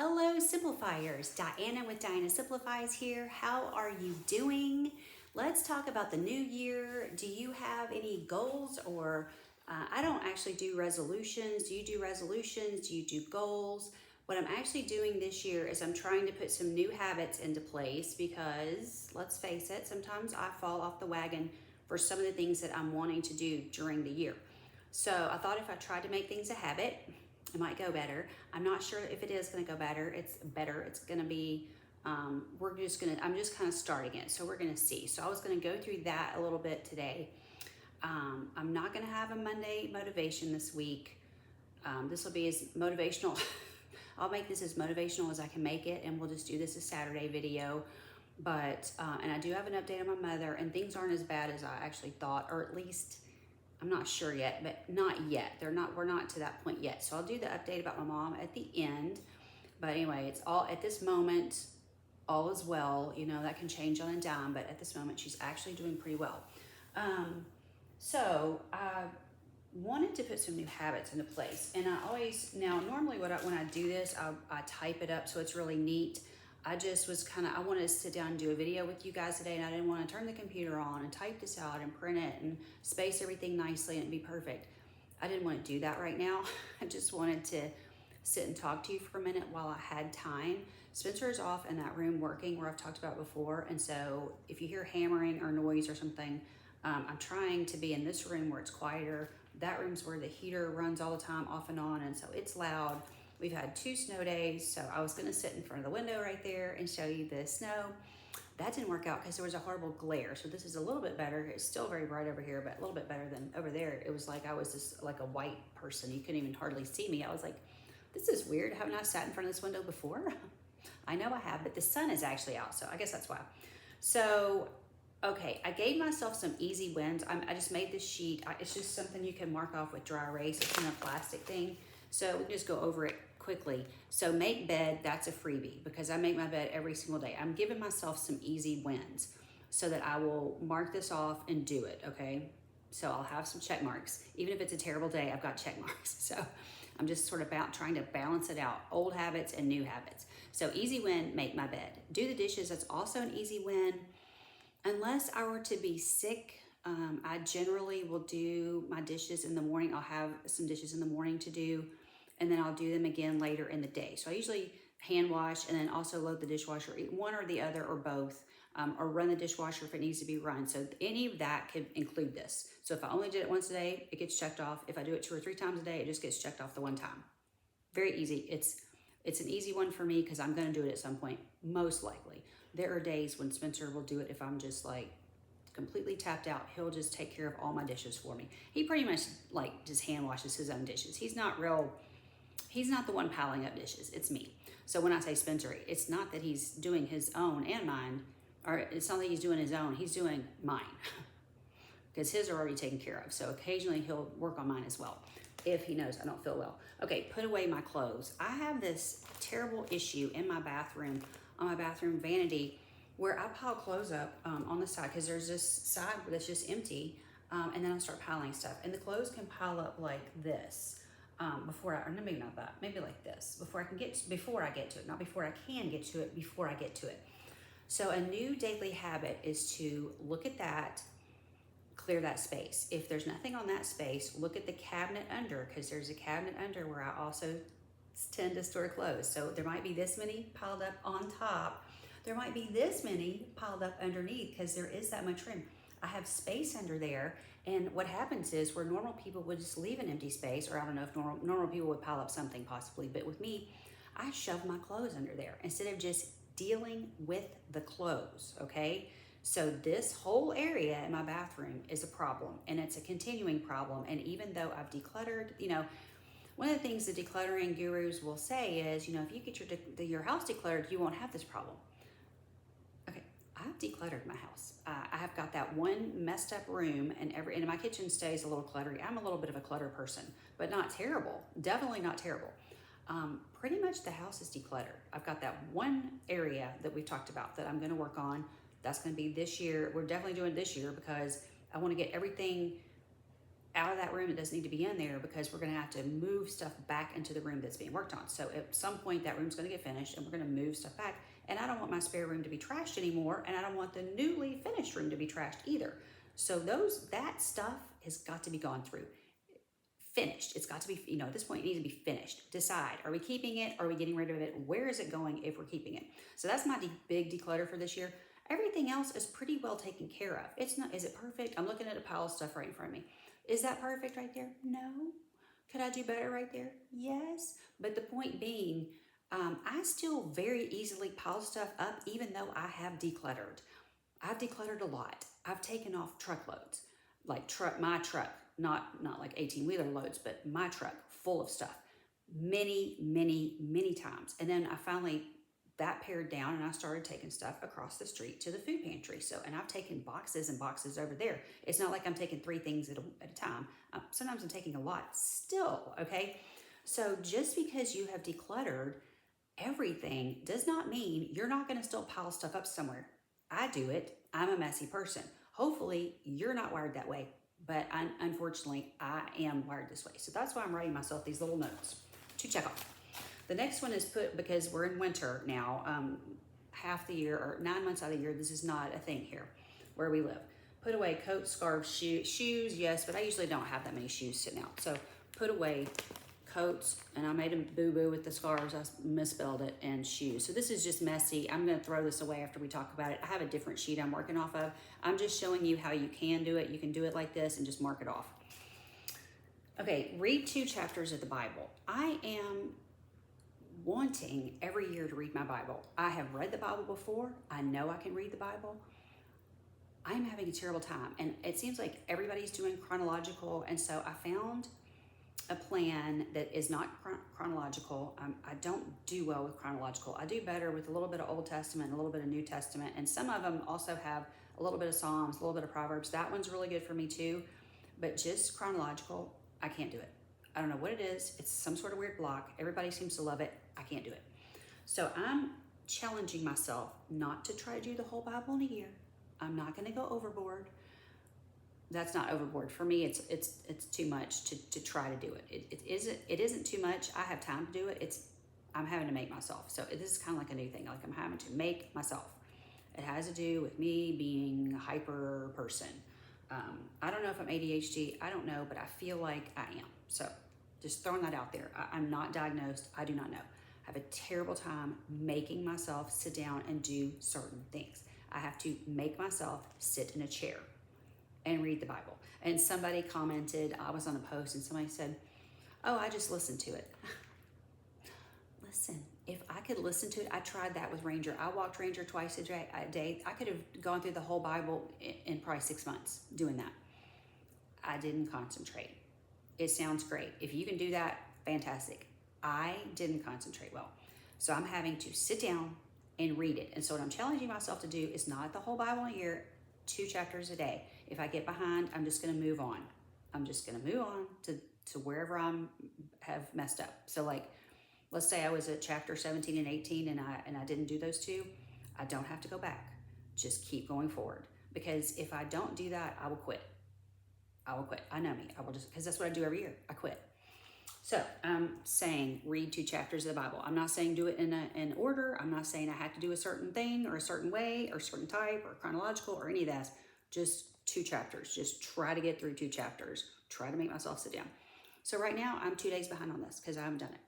Hello, Simplifiers. Diana with Diana Simplifies here. How are you doing? Let's talk about the new year. Do you have any goals or I don't actually do resolutions. Do you do resolutions? Do you do goals? What I'm actually doing this year is I'm trying to put some new habits into place because let's face it, sometimes I fall off the wagon for some of the things that I'm wanting to do during the year. So I thought if I tried to make things a habit, it might go better. I'm not sure if it is going to go better. It's better. It's going to be, I'm just kind of starting it. So we're going to see. So I was going to go through that a little bit today. I'm not going to have a Monday motivation this week. This will be as motivational. I'll make this as motivational as I can make it, and we'll just do this as Saturday video. But, and I do have an update on my mother, and things aren't as bad as I actually thought, or at least I'm not sure yet, but not yet. We're not to that point yet. So I'll do the update about my mom at the end. But anyway, it's all at this moment, all is well. You know, that can change on a dime, but at this moment, she's actually doing pretty well. So I wanted to put some new habits into place. And normally when I do this, I type it up so it's really neat. I just was I wanted to sit down and do a video with you guys today, and I didn't want to turn the computer on and type this out and print it and space everything nicely and be perfect. I didn't want to do that right now. I just wanted to sit and talk to you for a minute while I had time. Spencer is off in that room working where I've talked about before, and so if you hear hammering or noise or something, I'm trying to be in this room where it's quieter. That room's where the heater runs all the time off and on, and so it's loud. We've had 2 snow days, so I was gonna sit in front of the window right there and show you the snow. That didn't work out because there was a horrible glare. So this is a little bit better. It's still very bright over here, but a little bit better than over there. It was like I was just like a white person. You couldn't even hardly see me. I was like, this is weird. Haven't I sat in front of this window before? I know I have, but the sun is actually out, so I guess that's why. So, okay, I gave myself some easy wins. I just made this sheet. It's just something you can mark off with dry erase. It's in a plastic thing. So we can just go over it quickly. So make bed, that's a freebie because I make my bed every single day. I'm giving myself some easy wins so that I will mark this off and do it, okay? So I'll have some check marks. Even if it's a terrible day, I've got check marks. So I'm just sort of trying to balance it out, old habits and new habits. So easy win, make my bed. Do the dishes, that's also an easy win. Unless I were to be sick, I generally will do my dishes in the morning. I'll have some dishes in the morning to do, and then I'll do them again later in the day. So I usually hand wash and then also load the dishwasher, one or the other or both, or run the dishwasher if it needs to be run. So any of that could include this. So if I only did it once a day, it gets checked off. If I do it 2 or 3 times a day, it just gets checked off the one time. Very easy. It's an easy one for me because I'm going to do it at some point, most likely. There are days when Spencer will do it if I'm just like completely tapped out. He'll just take care of all my dishes for me. He pretty much like just hand washes his own dishes. He's not the one piling up dishes. It's me. So when I say Spencer, it's not that he's doing his own and mine, or it's not that he's doing his own, he's doing mine because his are already taken care of. So occasionally he'll work on mine as well if he knows I don't feel well. Okay, put away my clothes. I have this terrible issue in my bathroom, on my bathroom vanity, where I pile clothes up on the side because there's this side that's just empty, and then I start piling stuff. And the clothes can pile up like this or maybe not that, maybe like this, before I get to it, not before I can get to it, before I get to it. So a new daily habit is to look at that, clear that space. If there's nothing on that space, look at the cabinet under, because there's a cabinet under where I also tend to store clothes. So there might be this many piled up on top. There might be this many piled up underneath because there is that much room. I have space under there, and what happens is where normal people would just leave an empty space, or I don't know if normal people would pile up something possibly, but with me, I shove my clothes under there instead of just dealing with the clothes, okay? So this whole area in my bathroom is a problem, and it's a continuing problem. And even though I've decluttered, one of the things the decluttering gurus will say is, if you get your house decluttered, you won't have this problem. Okay, I've decluttered my house. I have got that one messed up room, and my kitchen stays a little cluttery. I'm a little bit of a clutter person, but not terrible. Definitely not terrible. Pretty much the house is decluttered. I've got that one area that we've talked about that I'm going to work on. That's going to be this year. We're definitely doing it this year because I want to get everything out of that room that doesn't need to be in there, because we're going to have to move stuff back into the room that's being worked on. So at some point that room's going to get finished and we're going to move stuff back. And I don't want my spare room to be trashed anymore, and I don't want the newly finished room to be trashed either. So that stuff has got to be gone through. Finished. It's got to be, at this point it needs to be finished. Decide, are we keeping it? Are we getting rid of it? Where is it going if we're keeping it? So that's my big declutter for this year. Everything else is pretty well taken care of. It's not, is it perfect? I'm looking at a pile of stuff right in front of me. Is that perfect right there? No. Could I do better right there? Yes. But the point being, I still very easily pile stuff up, even though I have decluttered. I've decluttered a lot. I've taken off truckloads, like my truck, not like 18-wheeler loads, but my truck full of stuff, many, many, many times. And then I finally, that pared down, and I started taking stuff across the street to the food pantry. So, and I've taken boxes and boxes over there. It's not like I'm taking 3 things at a time. Sometimes I'm taking a lot still, okay? So just because you have decluttered everything does not mean you're not going to still pile stuff up somewhere. I do it. I'm a messy person. Hopefully you're not wired that way, but unfortunately I am wired this way. So that's why I'm writing myself these little notes to check off. The next one is because we're in winter now, half the year or 9 months out of the year, this is not a thing here where we live. Put away coats, scarves, shoes, yes, but I usually don't have that many shoes sitting out. So put away coats, and I made a boo-boo with the scarves, I misspelled it, and shoes. So this is just messy. I'm gonna throw this away after we talk about it. I have a different sheet I'm working off of. I'm just showing you how you can do it. You can do it like this and just mark it off. Okay, read 2 chapters of the Bible. I am wanting every year to read my Bible. I have read the Bible before. I know I can read the Bible. I'm having a terrible time, and it seems like everybody's doing chronological, and so I found a plan that is not chronological. I don't do well with chronological. I do better with a little bit of Old Testament, a little bit of New Testament, and some of them also have a little bit of Psalms, a little bit of Proverbs. That one's really good for me too, but just chronological, I can't do it. I don't know what it is. It's some sort of weird block. Everybody seems to love it. I can't do it. So I'm challenging myself not to try to do the whole Bible in a year. I'm not going to go overboard. That's not overboard for me. It's too much to try to do it. It isn't too much. I have time to do it. I'm having to make myself. So this is kind of like a new thing. Like I'm having to make myself. It has to do with me being a hyper person. I don't know if I'm ADHD. I don't know, but I feel like I am. So just throwing that out there. I'm not diagnosed. I do not know. I have a terrible time making myself sit down and do certain things. I have to make myself sit in a chair and read the Bible. And somebody commented, I was on a post, and somebody said, oh, I just listened to it. Listen, if I could listen to it, I tried that with Ranger. I walked Ranger twice a day. I could have gone through the whole Bible in probably 6 months doing that. I didn't concentrate. It sounds great. If you can do that, fantastic. I didn't concentrate well. So I'm having to sit down and read it. And so what I'm challenging myself to do is not the whole Bible in a year, 2 chapters a day. If I get behind, I'm just going to move on. I'm just going to move on to wherever have messed up. So like, let's say I was at chapter 17 and 18 and I didn't do those 2. I don't have to go back. Just keep going forward. Because if I don't do that, I will quit. I will quit. I know me. I will just, because that's what I do every year. I quit. So I'm saying read 2 chapters of the Bible. I'm not saying do it in order. I'm not saying I have to do a certain thing or a certain way or a certain type or chronological or any of that. Just 2 chapters. Just try to get through 2 chapters. Try to make myself sit down. So right now I'm 2 days behind on this because I haven't done it.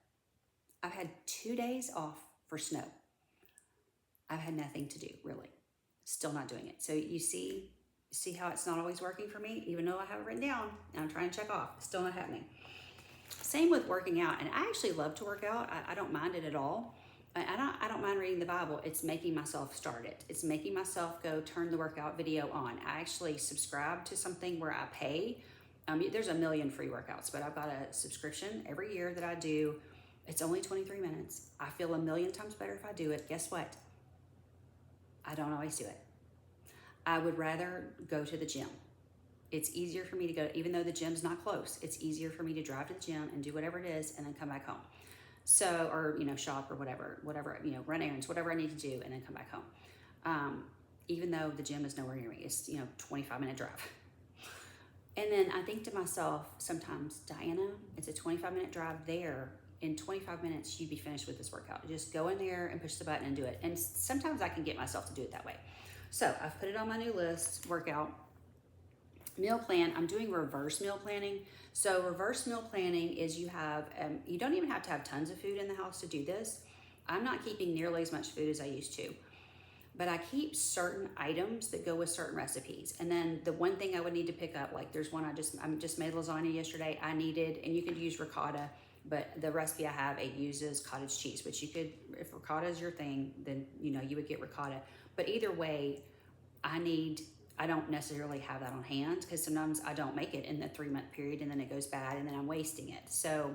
I've had 2 days off for snow. I've had nothing to do, really. Still not doing it. So you see how it's not always working for me, even though I have it written down and I'm trying to check off. It's still not happening. Same with working out. And I actually love to work out. I don't mind it at all. I don't mind reading the Bible. It's making myself start it. It's making myself go turn the workout video on. I actually subscribe to something where I pay. There's a million free workouts, but I've got a subscription every year that I do. It's only 23 minutes. I feel a million times better if I do it. Guess what? I don't always do it. I would rather go to the gym. It's easier for me to go, even though the gym's not close, it's easier for me to drive to the gym and do whatever it is and then come back home. So, or, shop or whatever, run errands, whatever I need to do and then come back home. Even though the gym is nowhere near me, it's, 25-minute drive. And then I think to myself sometimes, Diana, it's a 25-minute drive there. In 25 minutes, you'd be finished with this workout. Just go in there and push the button and do it. And sometimes I can get myself to do it that way. So I've put it on my new list, workout. Meal plan, I'm doing reverse meal planning. So reverse meal planning is you have, you don't even have to have tons of food in the house to do this. I'm not keeping nearly as much food as I used to, but I keep certain items that go with certain recipes. And then the one thing I would need to pick up, like there's one I just made lasagna yesterday. I needed, and you could use ricotta, but the recipe I have, it uses cottage cheese, which you could, if ricotta is your thing, then you would get ricotta. But either way, I don't necessarily have that on hand because sometimes I don't make it in the 3-month period and then it goes bad and then I'm wasting it. So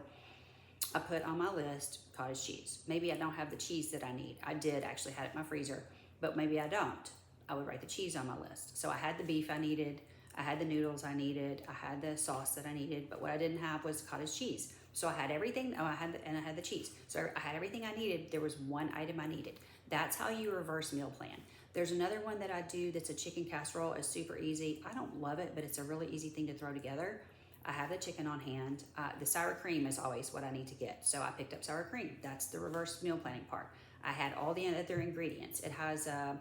I put on my list cottage cheese. Maybe I don't have the cheese that I need. I did actually have it in my freezer, but maybe I don't. I would write the cheese on my list. So I had the beef I needed, I had the noodles I needed, I had the sauce that I needed, but what I didn't have was cottage cheese. So I had everything, I had the cheese. So I had everything I needed. There was one item I needed. That's how you reverse meal plan. There's another one that I do that's a chicken casserole. It's super easy. I don't love it, but it's a really easy thing to throw together. I have the chicken on hand. The sour cream is always what I need to get. So I picked up sour cream. That's the reverse meal planning part. I had all the other ingredients. It has a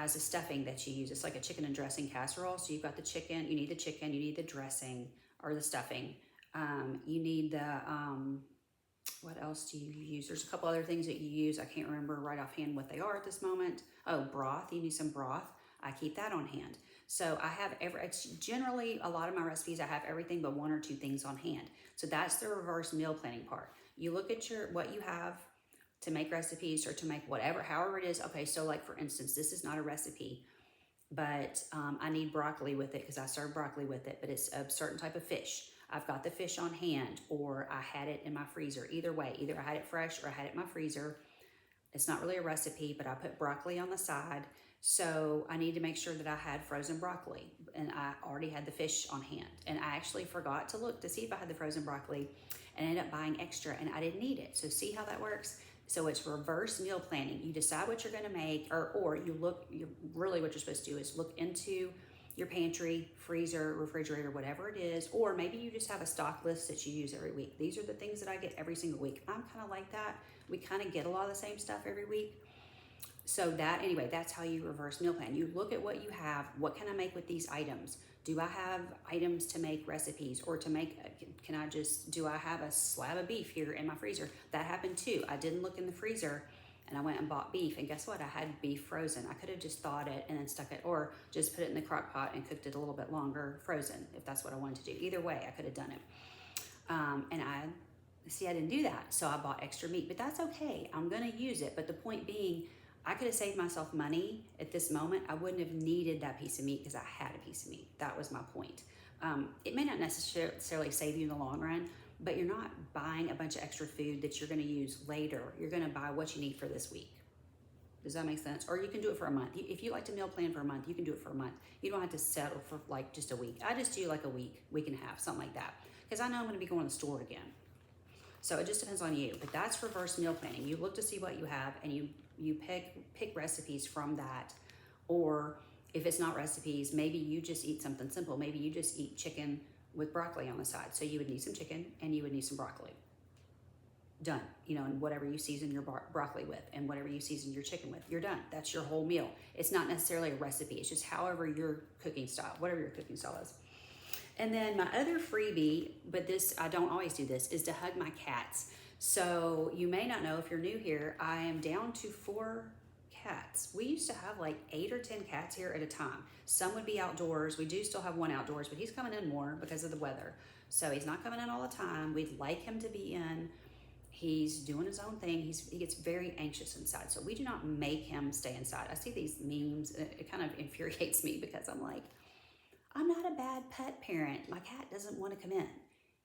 stuffing that you use. It's like a chicken and dressing casserole. So you've got the chicken, you need the chicken, you need the dressing or the stuffing. You need the, what else do you use? There's a couple other things that you use. I can't remember right offhand what they are at this moment. Oh, broth. You need some broth. I keep that on hand. So I have it's generally a lot of my recipes, I have everything but 1 or 2 things on hand. So that's the reverse meal planning part. You look at what you have to make recipes or to make whatever, however it is. Okay, so like for instance, this is not a recipe, but I need broccoli with it because I serve broccoli with it, but it's a certain type of fish. I've got the fish on hand or I had it in my freezer. Either way, either I had it fresh or I had it in my freezer. It's not really a recipe, but I put broccoli on the side. So I need to make sure that I had frozen broccoli and I already had the fish on hand. And I actually forgot to look to see if I had the frozen broccoli and ended up buying extra and I didn't need it. So see how that works? So it's reverse meal planning. You decide what you're gonna make or really what you're supposed to do is look into your pantry, freezer, refrigerator, whatever it is, or maybe you just have a stock list that you use every week. These are the things that I get every single week. I'm kind of like that. We kind of get a lot of the same stuff every week. So that's how you reverse meal plan. You look at what you have. What can I make with these items? Do I have items to make recipes or to make, do I have a slab of beef here in my freezer? That happened too. I didn't look in the freezer and I went and bought beef and guess what? I had beef frozen. I could have just thawed it and then stuck it or just put it in the crock pot and cooked it a little bit longer frozen if that's what I wanted to do. Either way, I could have done it. And I didn't do that. So I bought extra meat, but that's okay. I'm gonna use it. But the point being, I could have saved myself money at this moment. I wouldn't have needed that piece of meat because I had a piece of meat. That was my point. It may not necessarily save you in the long run, but you're not buying a bunch of extra food that you're going to use later. You're going to buy what you need for this week. Does that make sense? Or you can do it for a month. If you like to meal plan for a month, you can do it for a month. You don't have to settle for like just a week. I just do like a week and a half, something like that. Because I know I'm going to be going to the store again. So it just depends on you. But that's reverse meal planning. You look to see what you have and you pick recipes from that. Or if it's not recipes, maybe you just eat something simple. Maybe you just eat chicken with broccoli on the side. So you would need some chicken and you would need some broccoli. Done. And whatever you season your broccoli with and whatever you season your chicken with, you're done. That's your whole meal. It's not necessarily a recipe. It's just however your cooking style, whatever your cooking style is. And then my other freebie, but this, I don't always do this, is to hug my cats. So you may not know if you're new here, I am down to 4 cats. We used to have like 8 or 10 cats here at a time. Some would be outdoors. We do still have one outdoors, but he's coming in more because of the weather. So he's not coming in all the time. We'd like him to be in. He's doing his own thing. He gets very anxious inside. So we do not make him stay inside. I see these memes. It kind of infuriates me because I'm like, I'm not a bad pet parent. My cat doesn't want to come in.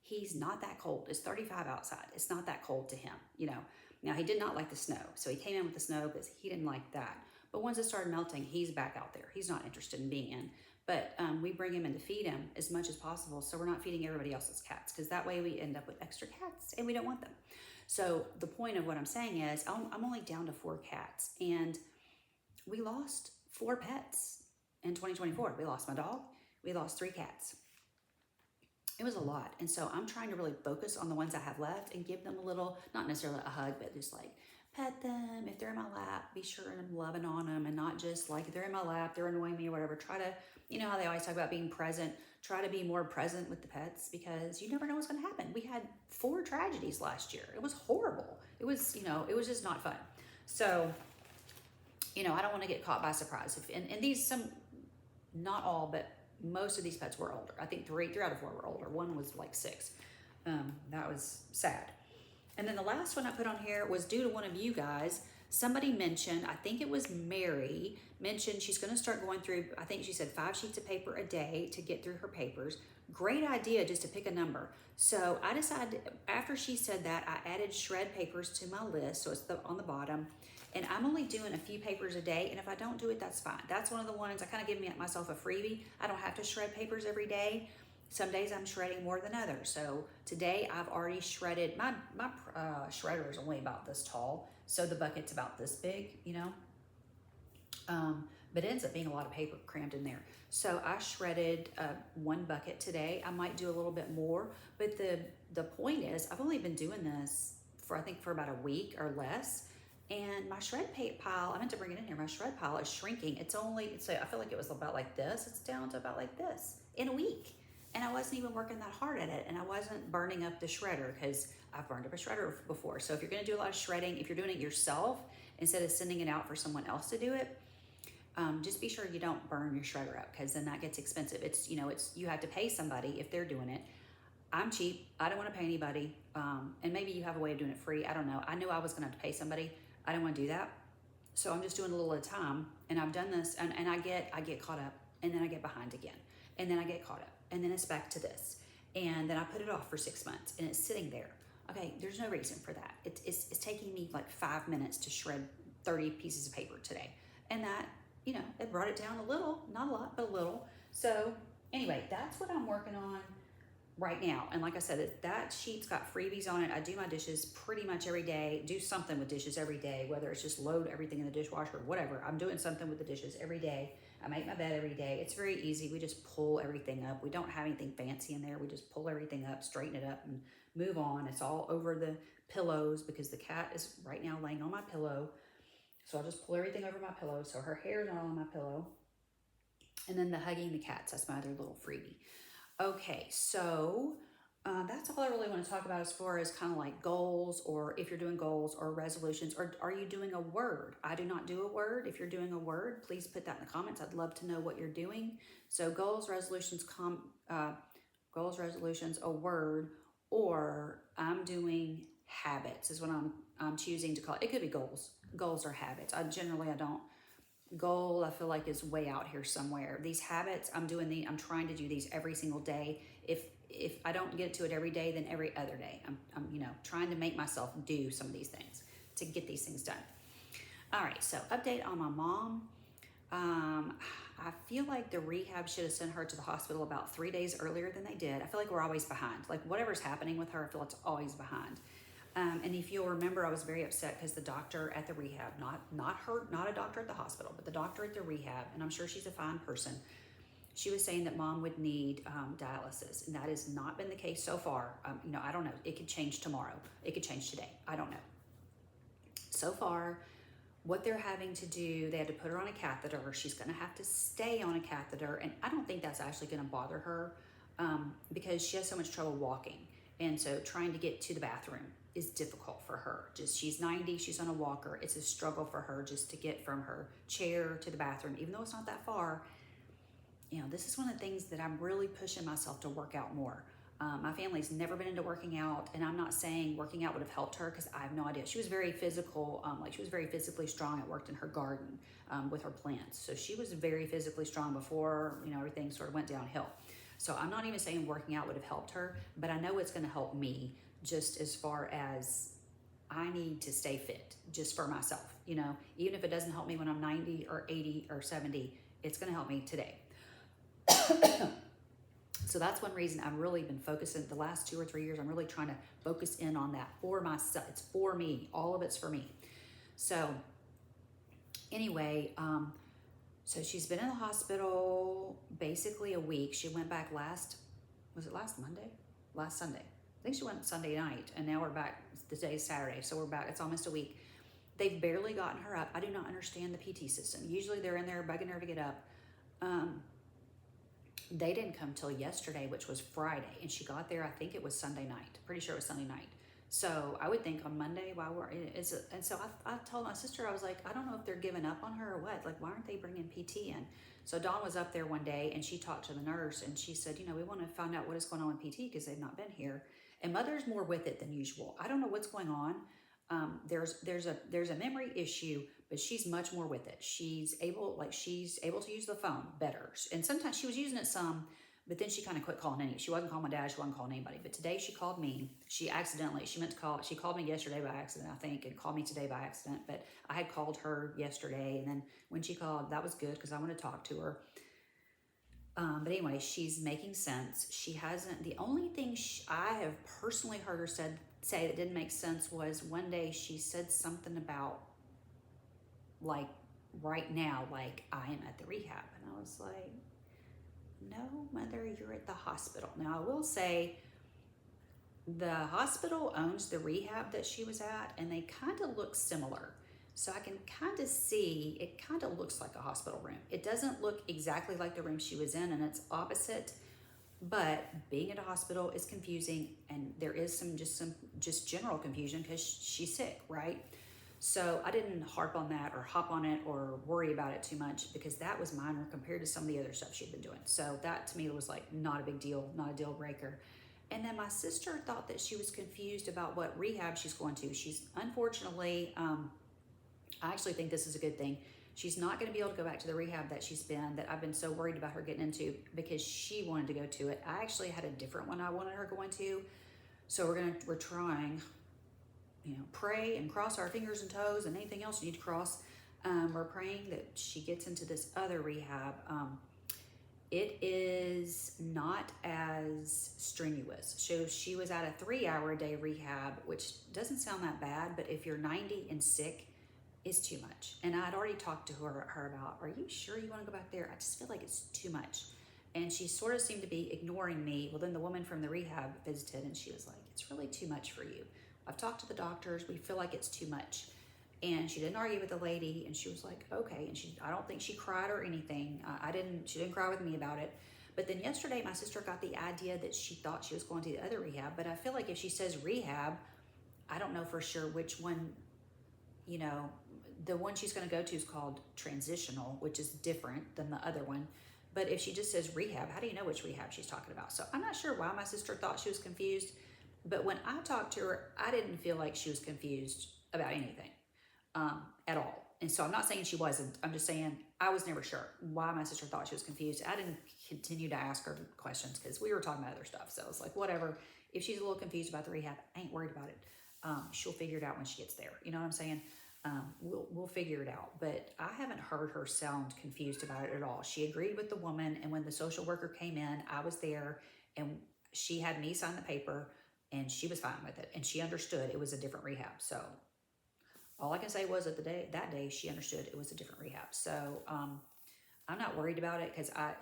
He's not that cold. It's 35 outside. It's not that cold to him, Now, he did not like the snow. So he came in with the snow because he didn't like that. But once it started melting, he's back out there. He's not interested in being in. But we bring him in to feed him as much as possible. So we're not feeding everybody else's cats because that way we end up with extra cats and we don't want them. So the point of what I'm saying is I'm only down to 4 cats. And we lost 4 pets in 2024. We lost my dog. We lost 3 cats. It was a lot. And so I'm trying to really focus on the ones I have left and give them a little, not necessarily a hug, but just like pet them. If they're in my lap, be sure I'm loving on them, and not just like if they're in my lap, they're annoying me or whatever. Try to, you know how they always talk about being present. Try to be more present with the pets, because you never know what's going to happen. We had 4 tragedies last year. It was horrible. It was, it was just not fun. So, I don't want to get caught by surprise. And these, not all, but most of these pets were older. I think 3 out of 4 were older. One was like 6. That was sad. And then the last one I put on here was due to one of you guys. Somebody mentioned, I think it was Mary, mentioned she's going to start going through, I think she said 5 sheets of paper a day to get through her papers. Great idea, just to pick a number. So I decided, after she said that, I added shred papers to my list. So it's on the bottom. And I'm only doing a few papers a day. And if I don't do it, that's fine. That's one of the ones I kind of give myself a freebie. I don't have to shred papers every day. Some days I'm shredding more than others. So today I've already shredded, my shredder is only about this tall. So the bucket's about this big, but it ends up being a lot of paper crammed in there. So I shredded 1 bucket today. I might do a little bit more, but the point is I've only been doing this for about a week or less. And my shred pile, I meant to bring it in here. My shred pile is shrinking. I feel like it was about like this. It's down to about like this in a week. And I wasn't even working that hard at it. And I wasn't burning up the shredder, because I've burned up a shredder before. So if you're gonna do a lot of shredding, if you're doing it yourself, instead of sending it out for someone else to do it, just be sure you don't burn your shredder up, because then that gets expensive. You have to pay somebody if they're doing it. I'm cheap. I don't want to pay anybody. And maybe you have a way of doing it free. I don't know. I knew I was going to have to pay somebody. I don't want to do that. So I'm just doing a little at a time. And I've done this, and I get caught up, and then I get behind again. And then I get caught up, and then it's back to this. And then I put it off for 6 months, and it's sitting there. Okay, there's no reason for that. It's taking me like 5 minutes to shred 30 pieces of paper today. And that, it brought it down a little, not a lot, but a little. So anyway, that's what I'm working on right now. And like I said, that sheet's got freebies on it. I do my dishes pretty much every day, do something with dishes every day, whether it's just load everything in the dishwasher or whatever. I'm doing something with the dishes every day. I make my bed every day. It's very easy. We just pull everything up. We don't have anything fancy in there. We just pull everything up, straighten it up, and move on. It's all over the pillows, because the cat is right now laying on my pillow. So I'll just pull everything over my pillow, so her hair is not on my pillow. And then the hugging the cats, that's my other little freebie. Okay, so that's all I really want to talk about as far as kind of like goals, or if you're doing goals or resolutions, or are you doing a word? I do not do a word. If you're doing a word, please put that in the comments. I'd love to know what you're doing. So goals, resolutions, a word, or I'm doing habits is what I'm choosing to call it. It could be goals or habits. I don't. Goal, I feel like, is way out here somewhere. These habits, I'm trying to do these every single day. If I don't get to it every day, then every other day. I'm trying to make myself do some of these things to get these things done. All right, so update on my mom. I feel like the rehab should have sent her to the hospital about 3 days earlier than they did. I feel like we're always behind. Like whatever's happening with her, I feel like it's always behind. And if you'll remember, I was very upset because the doctor at the rehab, not a doctor at the hospital, but the doctor at the rehab, and I'm sure she's a fine person, she was saying that mom would need dialysis, and that has not been the case so far. I don't know. It could change tomorrow. It could change today. I don't know. So far, what they're having to do, they had to put her on a catheter. She's going to have to stay on a catheter, and I don't think that's actually going to bother her because she has so much trouble walking, and so trying to get to the bathroom is difficult for her. She's 90, she's on a walker. It's a struggle for her just to get from her chair to the bathroom, even though it's not that far. This is one of the things that I'm really pushing myself to work out more. My family's never been into working out, and I'm not saying working out would have helped her because I have no idea. She was very physical, she was very physically strong. I worked in her garden with her plants. So she was very physically strong before, everything sort of went downhill. So I'm not even saying working out would have helped her, but I know it's going to help me just as far as I need to stay fit just for myself, even if it doesn't help me when I'm 90 or 80 or 70, it's going to help me today. So that's one reason I've really been focusing the last 2 or 3 years. I'm really trying to focus in on that for myself. It's for me. All of it's for me. So anyway, So she's been in the hospital basically a week. She went back was it last Monday? Last Sunday. I think she went Sunday night, and now we're back. Today's Saturday, so we're back. It's almost a week. They've barely gotten her up. I do not understand the PT system. Usually they're in there bugging her to get up. They didn't come till yesterday, which was Friday, and she got there, I think it was Sunday night. Pretty sure it was Sunday night. So I would think on Monday while and so I told my sister, I was like, I don't know if they're giving up on her or what. Like, why aren't they bringing PT in? So Dawn was up there one day and she talked to the nurse and she said, we want to find out what is going on with PT because they've not been here. And Mother's more with it than usual. I don't know what's going on. There's a memory issue, but she's much more with it. She's able to use the phone better. And sometimes she was using it some, but then she kind of quit calling she wasn't calling my dad, she wasn't calling anybody. But today she called me. She called me yesterday by accident, I think, and called me today by accident. But I had called her yesterday, and then when she called, that was good because I want to talk to her. But anyway, she's making sense. She hasn't, the only thing I have personally heard her say that didn't make sense was one day she said something about, like, right now, like, I am at the rehab. And I was like, no, Mother, you're at the hospital. Now, I will say the hospital owns the rehab that she was at, and they kind of look similar. So I can kind of see, it kind of looks like a hospital room. It doesn't look exactly like the room she was in, and it's opposite. But being at a hospital is confusing, and there is some general confusion because she's sick, right? So I didn't harp on that or hop on it or worry about it too much because that was minor compared to some of the other stuff she'd been doing. So that to me was like not a big deal, not a deal breaker. And then my sister thought that she was confused about what rehab she's going to. She's unfortunately, I actually think this is a good thing. She's not going to be able to go back to the rehab that I've been so worried about her getting into because she wanted to go to it. I actually had a different one I wanted her going to. So we're trying, pray and cross our fingers and toes and anything else you need to cross. We're praying that she gets into this other rehab. It is not as strenuous. So she was at a 3-hour-a-day rehab, which doesn't sound that bad, but if you're 90 and sick, it's too much. And I'd already talked to her about, are you sure you want to go back there? I just feel like it's too much. And she sort of seemed to be ignoring me. Well, then the woman from the rehab visited and she was like, it's really too much for you. I've talked to the doctors. We feel like it's too much. And she didn't argue with the lady, and she was like, okay. And I don't think she cried or anything. She didn't cry with me about it. But then yesterday, my sister got the idea that she thought she was going to the other rehab. But I feel like if she says rehab, I don't know for sure which one, the one she's going to go to is called transitional, which is different than the other one. But if she just says rehab, how do you know which rehab she's talking about? So I'm not sure why my sister thought she was confused. But when I talked to her, I didn't feel like she was confused about anything at all. And so I'm not saying she wasn't. I'm just saying I was never sure why my sister thought she was confused. I didn't continue to ask her questions because we were talking about other stuff. So it's like, whatever. If she's a little confused about the rehab, I ain't worried about it. She'll figure it out when she gets there. You know what I'm saying? We'll figure it out. But I haven't heard her sound confused about it at all. She agreed with the woman, and when the social worker came in, I was there, and she had me sign the paper, and she was fine with it, and she understood it was a different rehab. So all I can say was that that day she understood it was a different rehab. So I'm not worried about it because I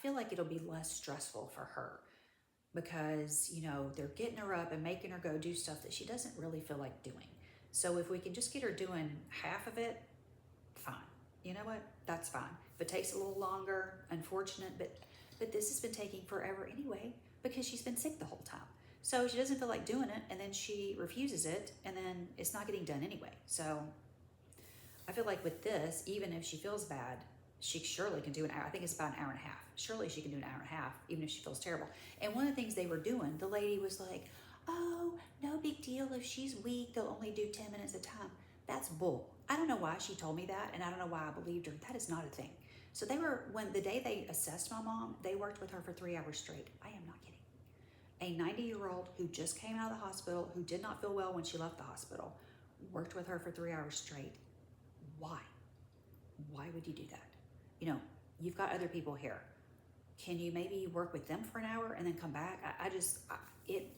feel like it'll be less stressful for her because, they're getting her up and making her go do stuff that she doesn't really feel like doing. So if we can just get her doing half of it, fine. You know what? That's fine. If it takes a little longer, unfortunate, but this has been taking forever anyway because she's been sick the whole time. So she doesn't feel like doing it, and then she refuses it, and then it's not getting done anyway. So I feel like with this, even if she feels bad, she surely can do an hour. I think it's about an hour and a half. Surely she can do an hour and a half, even if she feels terrible. And one of the things they were doing, the lady was like, oh, no big deal. If she's weak, they'll only do 10 minutes at a time. That's bull. I don't know why she told me that, and I don't know why I believed her. That is not a thing. So when the day they assessed my mom, they worked with her for 3 hours straight. I am not kidding. A 90-year-old who just came out of the hospital, who did not feel well when she left the hospital, worked with her for 3 hours straight. Why? Why would you do that? You've got other people here. Can you maybe work with them for an hour and then come back? It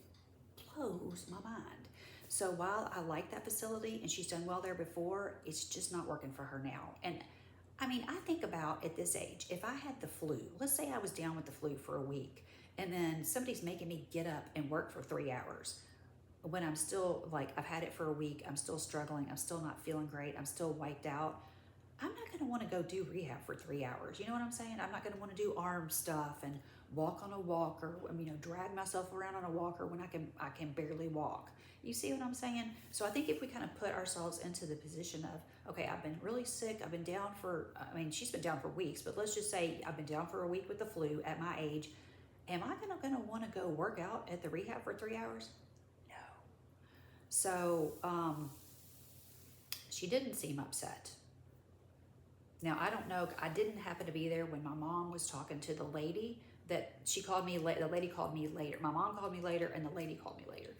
blows my mind. So while I like that facility and she's done well there before, it's just not working for her now. And I mean, I think about at this age, if I had the flu, let's say I was down with the flu for a week, and then somebody's making me get up and work for 3 hours when I'm still like, I've had it for a week, I'm still struggling, I'm still not feeling great, I'm still wiped out. I'm not going to want to go do rehab for 3 hours. You know what I'm saying? I'm not going to want to do arm stuff and walk on a walker, drag myself around on a walker when I can barely walk. You see what I'm saying? So I think if we kind of put ourselves into the position of, okay, I've been really sick. I've been down she's been down for weeks, but let's just say I've been down for a week with the flu at my age. Am I going to want to go work out at the rehab for 3 hours? No. So she didn't seem upset. Now, I don't know, I didn't happen to be there when my mom was talking to the lady that she called me, the lady called me later. My mom called me later and the lady called me later.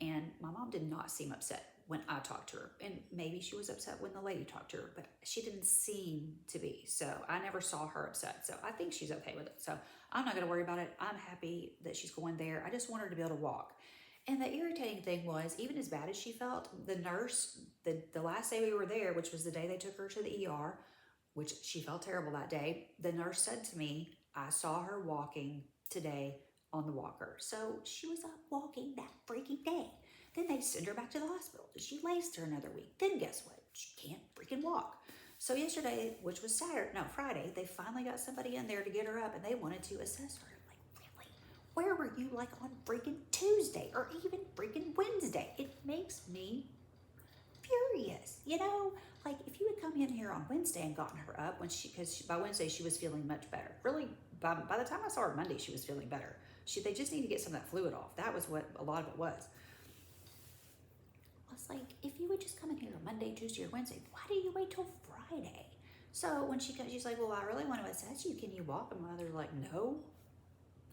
And my mom did not seem upset when I talked to her. And maybe she was upset when the lady talked to her, but she didn't seem to be. So I never saw her upset. So I think she's okay with it. So I'm not going to worry about it. I'm happy that she's going there. I just want her to be able to walk. And the irritating thing was, even as bad as she felt, the nurse, the last day we were there, which was the day they took her to the ER, which she felt terrible that day, the nurse said to me, I saw her walking today on the walker. So she was up walking that freaking day. Then they send her back to the hospital. She lays there another week. Then guess what? She can't freaking walk. So yesterday, which was Friday, they finally got somebody in there to get her up and they wanted to assess her. I'm like, really? Where were you like on freaking Tuesday or even freaking Wednesday? It makes me furious, like if you had come in here on Wednesday and gotten her up because by Wednesday she was feeling much better. Really, by the time I saw her Monday, she was feeling better. They just need to get some of that fluid off. That was what a lot of it was. I was like, if you would just come in here on Monday, Tuesday, or Wednesday, why do you wait till Friday? So when she comes, she's like, well, I really want to assess you. Can you walk? And my mother's like, no.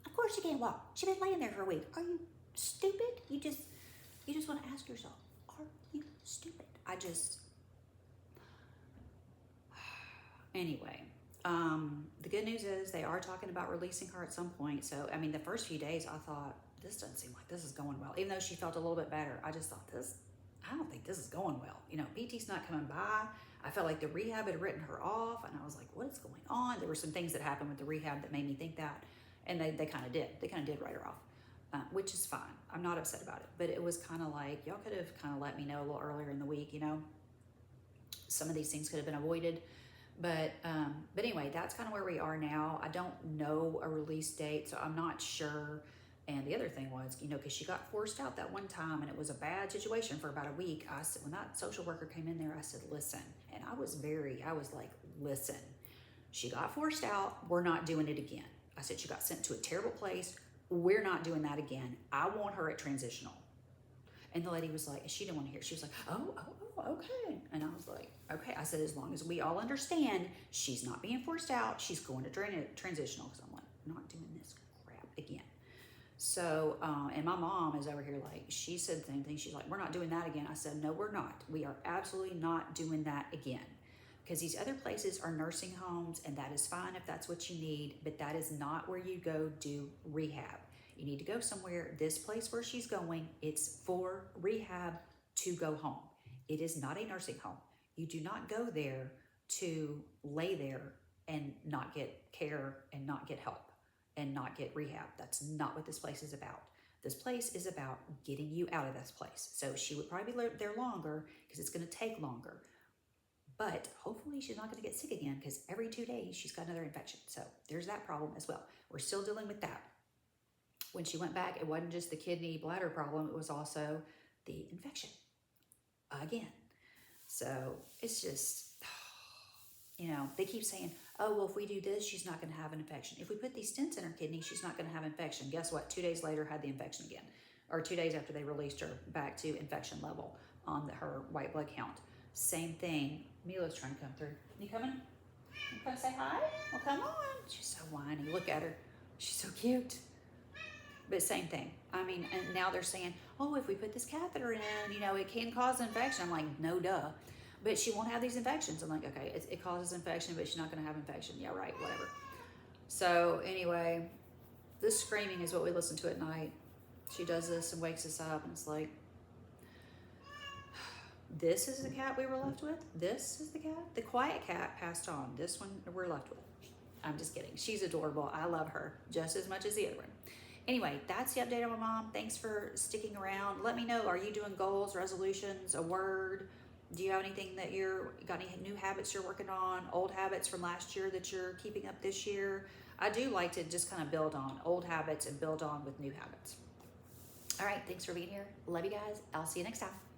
Of course she can't walk. She's been laying there for a week. Are you stupid? You just want to ask yourself, are you stupid? Anyway, the good news is they are talking about releasing her at some point. So, the first few days I thought, this doesn't seem like this is going well. Even though she felt a little bit better, I just thought I don't think this is going well. PT's not coming by. I felt like the rehab had written her off and I was like, what is going on? There were some things that happened with the rehab that made me think that. And they kind of did. They kind of did write her off, which is fine. I'm not upset about it. But it was kind of like, y'all could have kind of let me know a little earlier in the week, Some of these things could have been avoided. But anyway, that's kind of where we are now. I don't know a release date, so I'm not sure. And the other thing was, because she got forced out that one time and it was a bad situation for about a week. I said, when that social worker came in there, I said, listen. And I was like, listen, she got forced out. We're not doing it again. I said, she got sent to a terrible place. We're not doing that again. I want her at transitional. And the lady was like, she didn't want to hear. She was like, oh, okay. And I was like, okay. I said, as long as we all understand she's not being forced out, she's going to transitional. Because I'm like, I'm not doing this crap again. So, and my mom is over here like, she said the same thing. She's like, we're not doing that again. I said, no, we're not. We are absolutely not doing that again. Because these other places are nursing homes, and that is fine if that's what you need, but that is not where you go do rehab. You need to go somewhere. This place where she's going, it's for rehab to go home. It is not a nursing home. You do not go there to lay there and not get care and not get help and not get rehab. That's not what this place is about. This place is about getting you out of this place. So she would probably be there longer because it's going to take longer. But hopefully she's not going to get sick again because every 2 days she's got another infection. So there's that problem as well. We're still dealing with that. When she went back, it wasn't just the kidney bladder problem. It was also the infection again. So it's just, they keep saying, oh, well, if we do this, she's not going to have an infection. If we put these stents in her kidney, she's not going to have infection. Guess what? 2 days later, had the infection again. Or 2 days after they released her, back to infection level on her white blood count. Same thing. Mila's trying to come through. You coming? You come say hi? Well, come on. She's so whiny. Look at her. She's so cute. But same thing. And now they're saying, oh, if we put this catheter in, it can cause infection. I'm like, no, duh. But she won't have these infections. I'm like, okay, it causes infection, but she's not going to have infection. Yeah, right, whatever. So anyway, this screaming is what we listen to at night. She does this and wakes us up, and it's like, This is the cat we were left with. This is the cat. The quiet cat passed on. This one we're left with. I'm just kidding. She's adorable. I love her just as much as the other one. Anyway, that's the update on my mom. Thanks for sticking around. Let me know, are you doing goals, resolutions, a word? Do you have anything that got any new habits you're working on, old habits from last year that you're keeping up this year? I do like to just kind of build on old habits and build on with new habits. All right, thanks for being here. Love you guys. I'll see you next time.